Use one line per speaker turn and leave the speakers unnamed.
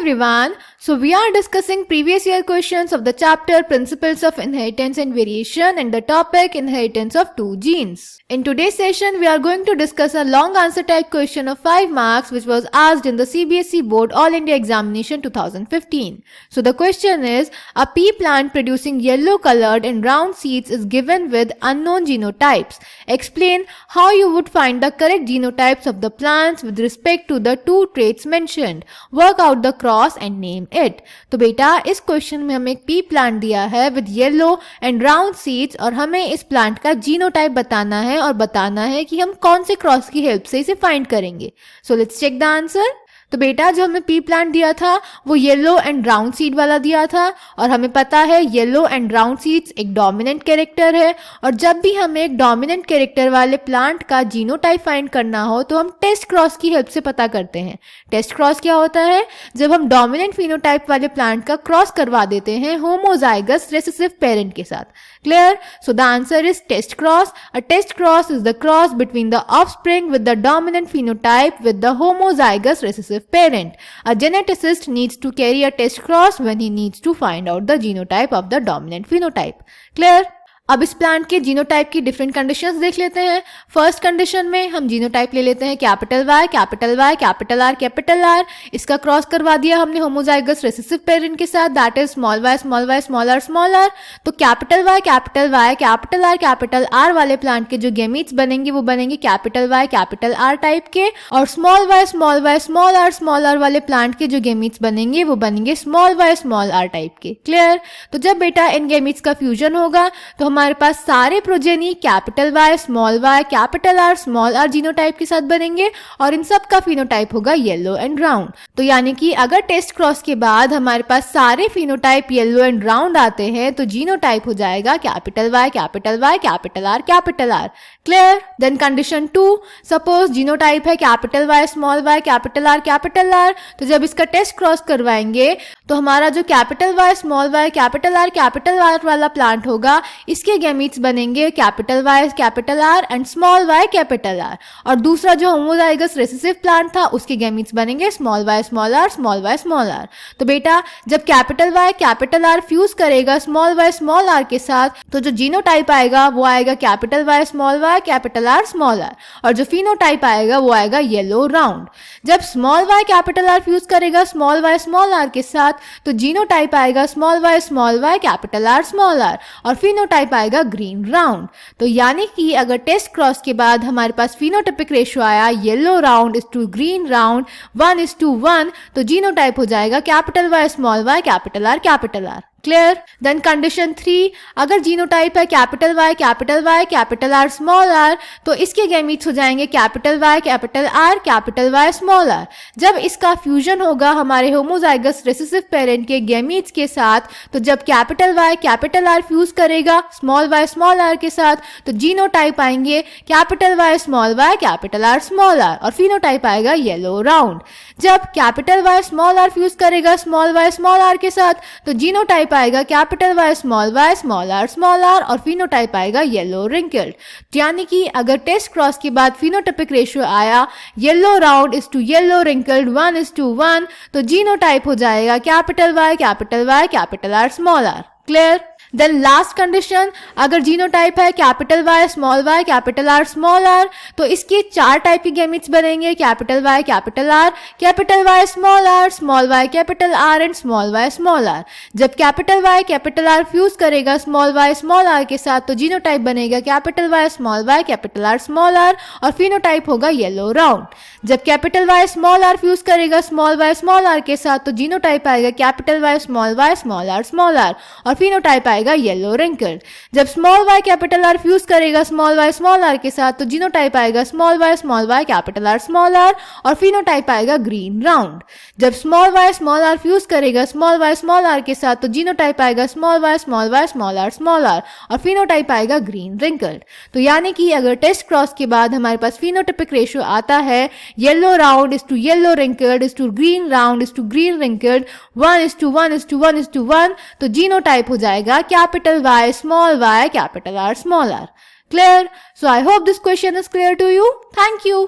everyone. So we are discussing previous year questions of the chapter Principles of Inheritance and Variation and the topic Inheritance of two genes. In today's session, we are going to discuss a long answer type question of 5 marks which was asked in the CBSE Board All India Examination 2015. So the question is, a pea plant producing yellow colored and round seeds is given with unknown genotypes. Explain how you would find the correct genotypes of the plants with respect to the two traits mentioned. Work out the cross and name it. तो बेटा इस question में हमें एक P plant दिया है with yellow and round seeds और हमें इस प्लांट का जीनोटाइप बताना है और बताना है कि हम कौन से क्रॉस की हेल्प से इसे फाइंड करेंगे. So let's check the answer. तो बेटा जो हमें पी प्लांट दिया था वो येलो एंड राउंड सीड वाला दिया था और हमें पता है येलो एंड राउंड सीड्स एक डोमिनेंट कैरेक्टर है और जब भी हमें एक डोमिनेंट कैरेक्टर वाले प्लांट का जीनोटाइप फाइंड करना हो तो हम टेस्ट क्रॉस की हेल्प से पता करते हैं. टेस्ट क्रॉस क्या होता है? जब हम डोमिनेंट फिनोटाइप वाले प्लांट का क्रॉस करवा देते हैं होमोजाइगस रेसेसिव पेरेंट के साथ. Clear? So the answer is test cross. A test cross is the cross between the offspring with the dominant phenotype with the homozygous recessive parent. A geneticist needs to carry a test cross when he needs to find out the genotype of the dominant phenotype. Clear? अब इस plant के genotype की different conditions देख लेते हैं. First condition में हम genotype ले लेते हैं capital Y capital R capital R. इसका क्रॉस करवा दिया हमने होमोजाइगस रेसेसिव पेरेंट के साथ, that is small Y small R. तो कैपिटल वाई कैपिटल आर वाले प्लांट के जो गेमीट्स बनेंगे वो बनेंगे capital Y capital R type के और स्मॉल वाई स्मॉल आर वाले प्लांट के जो गेमीट्स बनेंगे वो बनेंगे small Y small R type के. क्लियर? तो जब बेटा इन गेमीट्स का फ्यूजन होगा तो हमारे पास सारे progeny capital Y capital R small R genotype के साथ बनेंगे और इन सब का फिनोटाइप होगा येलो एंड राउंड. तो यानी कि अगर टेस्ट क्रॉस के बाद हमारे पास सारे फिनोटाइप येलो एंड राउंड आते हैं तो जीनोटाइप हो जाएगा capital Y capital R. Clear? Then condition 2, suppose genotype है कैपिटल वाई कैपिटल आर. तो जब इसका टेस्ट क्रॉस करवाएंगे तो हमारा जो कैपिटल वाई कैपिटल आर वाला प्लांट होगा इसके गेमीट्स बनेंगे capital R and small Y capital R और दूसरा जो होमोजाइगस रेसेसिव प्लांट था उसके गेमीट्स बनेंगे स्मॉल वाई स्मॉल आर. तो बेटा जब कैपिटल आर फ्यूज करेगा स्मॉल आर के साथ तो जो जीनोटाइप आएगा वो आएगा capital Y capital R small R और जो फिनोटाइप आएगा वो आएगा येलो राउंड. जब small Y capital R fuse करेगा स्मॉल वाई स्मॉल आर के साथ तो जीनोटाइप आएगा small Y capital R small R और फिनोटाइप आएगा ग्रीन राउंड. तो यानी कि अगर टेस्ट क्रॉस के बाद हमारे पास फिनोटाइपिक रेशियो आया yellow round is to green round 1:1 तो जीनोटाइप हो जाएगा capital Y capital R. Clear? Then condition 3, अगर जीनोटाइप है capital Y capital R small R तो इसके गेमीट्स हो जाएंगे कैपिटल वाई स्मॉल आर. जब इसका फ्यूजन होगा हमारे होमोजाइगस रेसेसिव पेरेंट के गेमीट्स के साथ तो जब capital Y capital R fuse करेगा स्मॉल आर के साथ तो जीनोटाइप आएंगे capital Y capital R small R और फिनोटाइप आएगा येलो राउंड. जब capital Y small R fuse करेगा स्मॉल आर के साथ तो जीनोटाइप आएगा कैपिटल वाई स्मॉल आर और फिनोटाइप आएगा येलो रिंकल्ड. यानी कि अगर टेस्ट क्रॉस के बाद फिनोटाइपिक रेशियो आया yellow round is to yellow wrinkled 1:1 तो जीनोटाइप हो जाएगा capital Y capital R small R. Clear? Then last condition, अगर जीनोटाइप है capital Y capital R small R तो इसके 4 टाइप के गेमीट्स बनेंगे capital Y small Y capital R and small Y R. जब capital Y capital R fuse करेगा small Y small R के साथ तो जीनोटाइप बनेगा capital Y capital R small R और फिनोटाइप होगा येलो राउंड. जब capital Y small R fuse करेगा स्मॉल वाई स्मॉल आर के साथ तो जीनोटाइप आएगा कैपिटल वाई स्मॉल आर और फिनोटाइप आएगा येलो रिंकल्ड. जब small Y capital R fuse करेगा स्मॉल वाई स्मॉल आर के साथ तो जीनोटाइप आएगा small Y capital R small R और फिनोटाइप आएगा ग्रीन राउंड. जब small Y small R fuse करेगा स्मॉल वाई स्मॉल आर के साथ तो जीनोटाइप आएगा स्मॉल वाई स्मॉल आर और फिनोटाइप आएगा ग्रीन रिंकल्ड. तो यानी कि अगर टेस्ट क्रॉस के बाद हमारे पास फिनोटाइपिक रेशियो आता है yellow round is to yellow wrinkled is to green round is to green wrinkled 1:1 तो जीनोटाइप हो जाएगा capital Y, capital R, small r. Clear? So I hope this question is clear to you. Thank you.